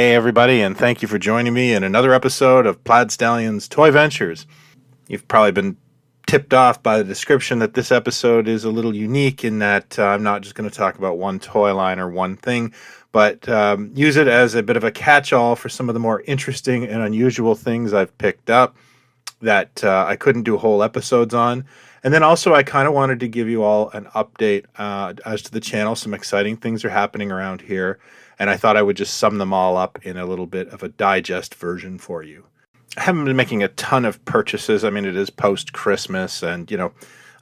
Hey, everybody, and thank you for joining me in another episode of Plaid Stallion's Toy Ventures. You've probably been tipped off by the description that this episode is a little unique in that I'm not just going to talk about one toy line or one thing, but use it as a bit of a catch-all for some of the more interesting and unusual things I've picked up that I couldn't do whole episodes on. And then also, I kind of wanted to give you all an update as to the channel. Some exciting things are happening around here, and I thought I would just sum them all up in a little bit of a digest version for you. I haven't been making a ton of purchases. I mean, it is post-Christmas, and,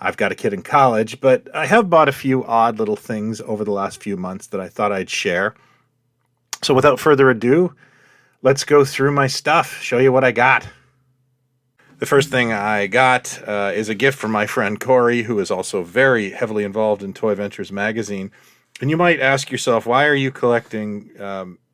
I've got a kid in college, but I have bought a few odd little things over the last few months that I thought I'd share. So without further ado, let's go through my stuff, show you what I got. The first thing I got is a gift from my friend Corey, who is also very heavily involved in Toy Ventures magazine. And you might ask yourself, why are you collecting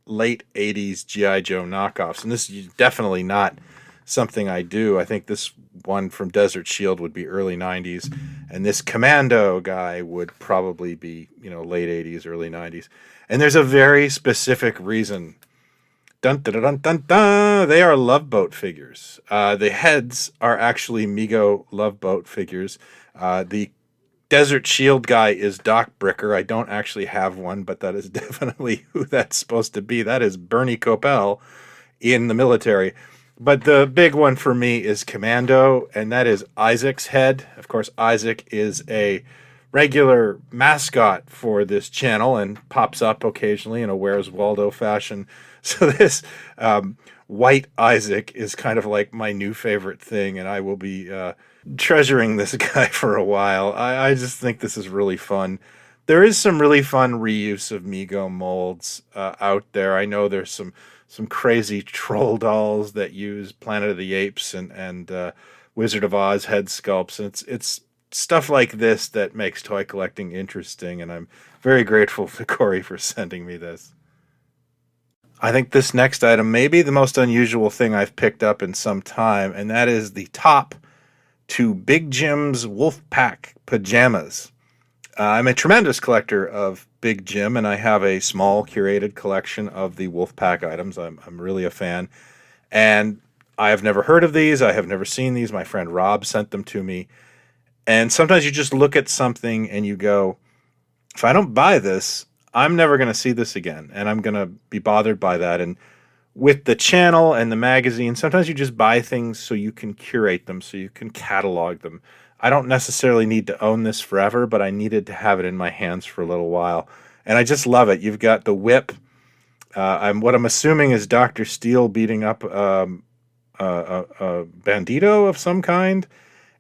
late 80s G.I. Joe knockoffs? And this is definitely not something I do. I think this one from Desert Shield would be early 90s. And this Commando guy would probably be, late 80s, early 90s. And there's a very specific reason. Dun, dun, dun, dun, dun. They are Love Boat figures. The heads are actually Mego Love Boat figures. The Desert Shield guy is Doc Bricker. I don't actually have one, but that is definitely who that's supposed to be. That is Bernie Coppell in the military. But the big one for me is Commando, and that is Isaac's head. Of course, Isaac is a regular mascot for this channel and pops up occasionally in a Where's Waldo fashion. So this white Isaac is kind of like my new favorite thing, and I will be treasuring this guy for a while. I just think this is really fun. There is some really fun reuse of Mego molds out there. I know there's some crazy troll dolls that use Planet of the Apes and Wizard of Oz head sculpts, and it's stuff like this that makes toy collecting interesting, and I'm very grateful to Corey for sending me this. I think this next item may be the most unusual thing I've picked up in some time, and that is the top to Big Jim's Wolfpack pajamas. I'm a tremendous collector of Big Jim, and I have a small curated collection of the Wolfpack items. I'm really a fan, and I have never heard of these. I have never seen these. My friend Rob sent them to me, and sometimes you just look at something and you go, if I don't buy this, I'm never going to see this again, and I'm going to be bothered by that. And with the channel and the magazine, sometimes you just buy things so you can curate them, so you can catalog them. I don't necessarily need to own this forever, but I needed to have it in my hands for a little while. And I just love it. You've got the whip. What I'm assuming is Dr. Steele beating up a bandito of some kind.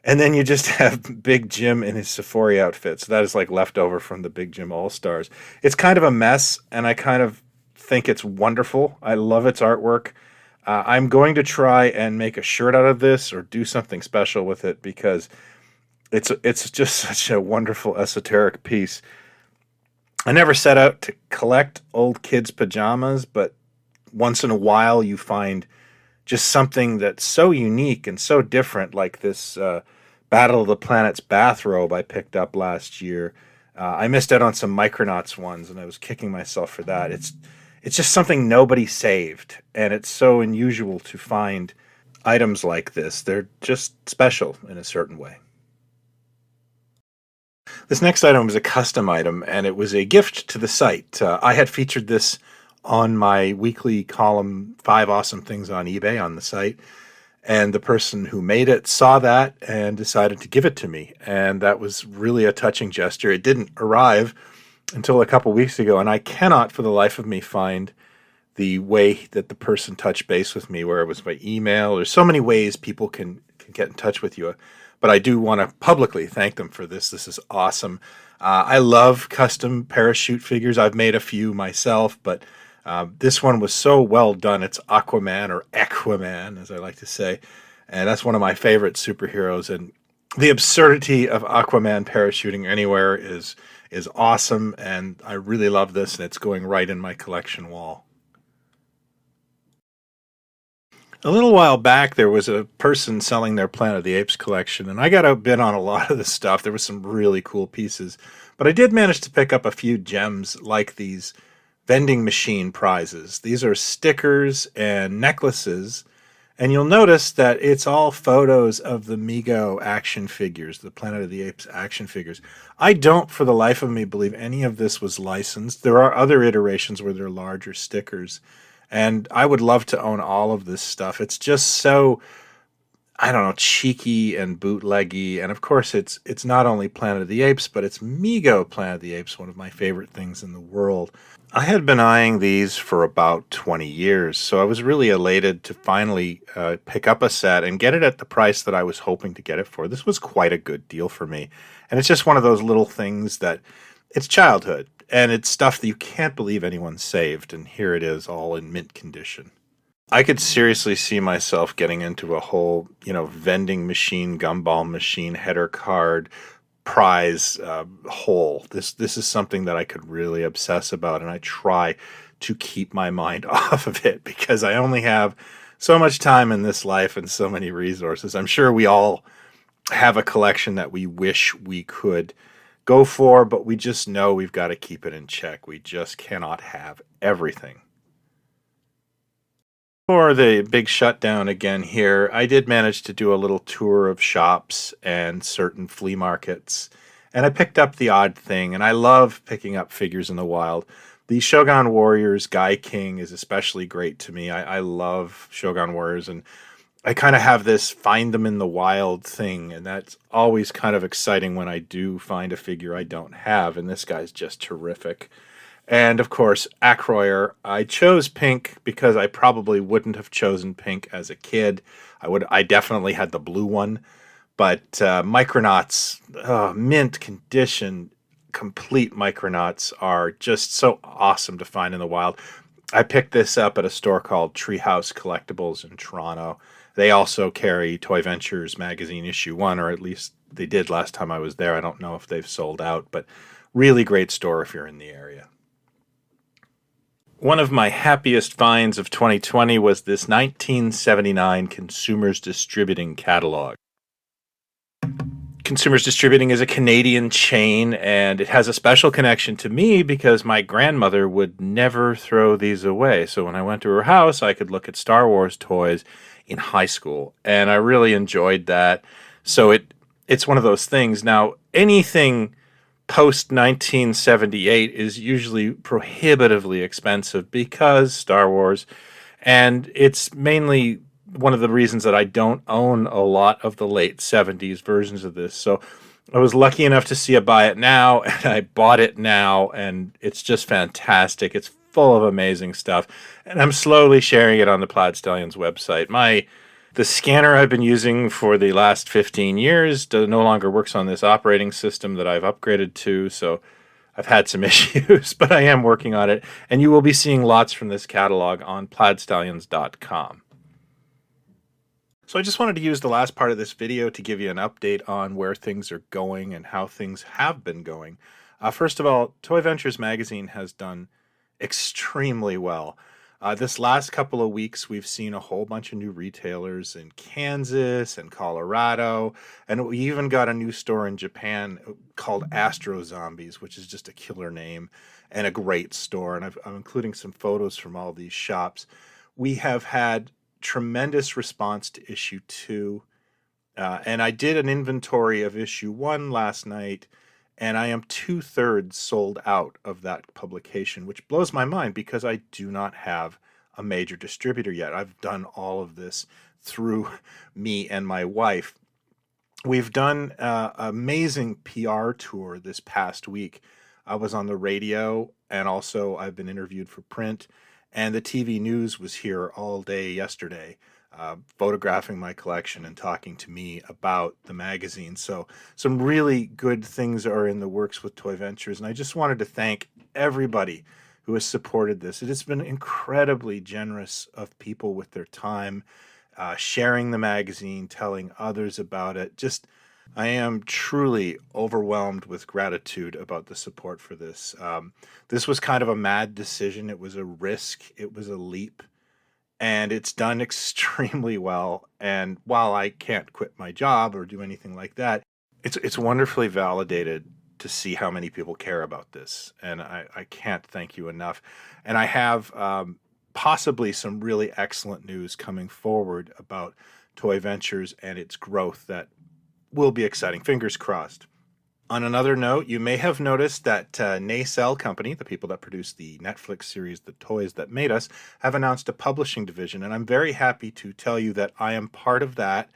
And then you just have Big Jim in his Safari outfit. So that is like leftover from the Big Jim All-Stars. It's kind of a mess, and I kind of think it's wonderful. I love its artwork. I'm going to try and make a shirt out of this or do something special with it because it's just such a wonderful esoteric piece. I never set out to collect old kids' pajamas, but once in a while you find just something that's so unique and so different, like this Battle of the Planets bathrobe I picked up last year. I missed out on some Micronauts ones, and I was kicking myself for that. It's just something nobody saved, and it's so unusual to find items like this. They're just special in a certain way. This next item was a custom item, and it was a gift to the site. I had featured this on my weekly column, 5 Awesome Things on eBay on the site, and the person who made it saw that and decided to give it to me, and that was really a touching gesture. It didn't arrive until a couple weeks ago, and I cannot for the life of me find the way that the person touched base with me, where it was by email. There's so many ways people can get in touch with you, but I do want to publicly thank them for this. This is awesome. I love custom parachute figures. I've made a few myself, but this one was so well done. It's Aquaman, or Aquaman, as I like to say, and that's one of my favorite superheroes. And the absurdity of Aquaman parachuting anywhere is awesome, and I really love this, and it's going right in my collection wall. A little while back, there was a person selling their Planet of the Apes collection, and I got outbid on a lot of the stuff. There was some really cool pieces, but I did manage to pick up a few gems like these vending machine prizes. These are stickers and necklaces, and you'll notice that it's all photos of the Mego action figures, the Planet of the Apes action figures. I don't, for the life of me, believe any of this was licensed. There are other iterations where they're larger stickers, and I would love to own all of this stuff. It's just so, I don't know, cheeky and bootleggy. And of course, it's not only Planet of the Apes, but it's Mego Planet of the Apes, one of my favorite things in the world. I had been eyeing these for about 20 years, so I was really elated to finally pick up a set and get it at the price that I was hoping to get it for. This was quite a good deal for me. And it's just one of those little things that it's childhood, and it's stuff that you can't believe anyone saved, and here it is all in mint condition. I could seriously see myself getting into a whole, vending machine, gumball machine, header card, prize hole. This is something that I could really obsess about, and I try to keep my mind off of it because I only have so much time in this life and so many resources. I'm sure we all have a collection that we wish we could go for, but we just know we've got to keep it in check. We just cannot have everything. For the big shutdown again here, I did manage to do a little tour of shops and certain flea markets, and I picked up the odd thing, and I love picking up figures in the wild. The Shogun Warriors Guy King is especially great to me. I love Shogun Warriors, and I kind of have this find them in the wild thing, and that's always kind of exciting when I do find a figure I don't have, and this guy's just terrific. And of course, Acroyer. I chose pink because I probably wouldn't have chosen pink as a kid. I definitely had the blue one, but Micronauts, mint condition, complete Micronauts are just so awesome to find in the wild. I picked this up at a store called Treehouse Collectibles in Toronto. They also carry Toy Ventures magazine issue 1, or at least they did last time I was there. I don't know if they've sold out, but really great store if you're in the area. One of my happiest finds of 2020 was this 1979 Consumers Distributing catalog. Consumers Distributing is a Canadian chain, and it has a special connection to me because my grandmother would never throw these away. So when I went to her house, I could look at Star Wars toys in high school, and I really enjoyed that. So it's one of those things. Now, anything post 1978 is usually prohibitively expensive because Star Wars, and it's mainly one of the reasons that I don't own a lot of the late 70s versions of this. So I was lucky enough to see a buy it now, and I bought it now, and it's just fantastic. It's full of amazing stuff, and I'm slowly sharing it on the Plaid Stallions website. The scanner I've been using for the last 15 years no longer works on this operating system that I've upgraded to, so I've had some issues, but I am working on it, and you will be seeing lots from this catalog on plaidstallions.com. So I just wanted to use the last part of this video to give you an update on where things are going and how things have been going. First of all, Toy Ventures magazine has done extremely well. This last couple of weeks, we've seen a whole bunch of new retailers in Kansas and Colorado, and we even got a new store in Japan called Astro Zombies, which is just a killer name and a great store. And I'm including some photos from all these shops. We have had tremendous response to issue 2, and I did an inventory of issue 1 last night, and I am 2/3 sold out of that publication, which blows my mind because I do not have a major distributor yet. I've done all of this through me and my wife. We've done an amazing PR tour this past week. I was on the radio, and also I've been interviewed for print, and the TV news was here all day yesterday, photographing my collection and talking to me about the magazine. So some really good things are in the works with Toy Ventures, and I just wanted to thank everybody who has supported this. It has been incredibly generous of people with their time, sharing the magazine, telling others about it. I am truly overwhelmed with gratitude about the support for this. This was kind of a mad decision. It was a risk. It was a leap. And it's done extremely well. And while I can't quit my job or do anything like that, it's wonderfully validated to see how many people care about this, and I can't thank you enough. And I have possibly some really excellent news coming forward about Toy Ventures and its growth that will be exciting. Fingers crossed. On another note, you may have noticed that Nacelle Company, the people that produce the Netflix series The Toys That Made Us, have announced a publishing division, and I'm very happy to tell you that I am part of that,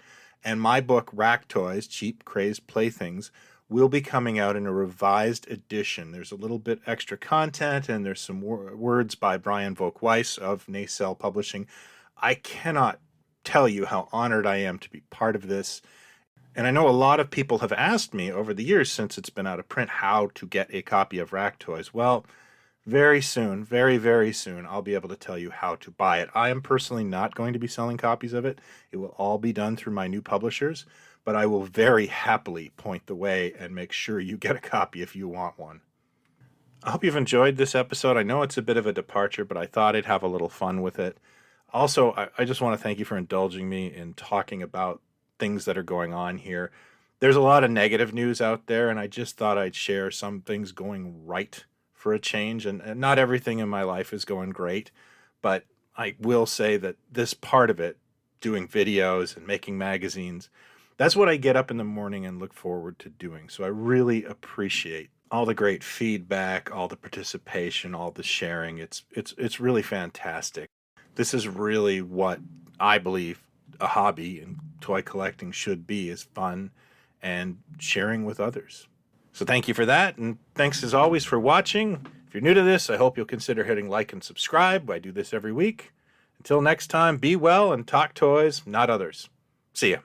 and my book, Rack Toys, Cheap Crazed Playthings, will be coming out in a revised edition. There's a little bit extra content, and there's some words by Brian Volk-Weiss of Nacelle Publishing. I cannot tell you how honored I am to be part of this. And I know a lot of people have asked me over the years since it's been out of print how to get a copy of Rack Toys. Well, very soon, very, very soon, I'll be able to tell you how to buy it. I am personally not going to be selling copies of it. It will all be done through my new publishers, but I will very happily point the way and make sure you get a copy if you want one. I hope you've enjoyed this episode. I know it's a bit of a departure, but I thought I'd have a little fun with it. Also, I just want to thank you for indulging me in talking about things that are going on here. There's a lot of negative news out there, and I just thought I'd share some things going right for a change. And not everything in my life is going great, but I will say that this part of it, doing videos and making magazines, that's what I get up in the morning and look forward to doing. So I really appreciate all the great feedback, all the participation, all the sharing. It's really fantastic. This is really what I believe a hobby and toy collecting should be, is fun and sharing with others. So thank you for that, and thanks as always for watching. If you're new to this, I hope you'll consider hitting like and subscribe. I do this every week. Until next time, be well and talk toys, not others. See ya.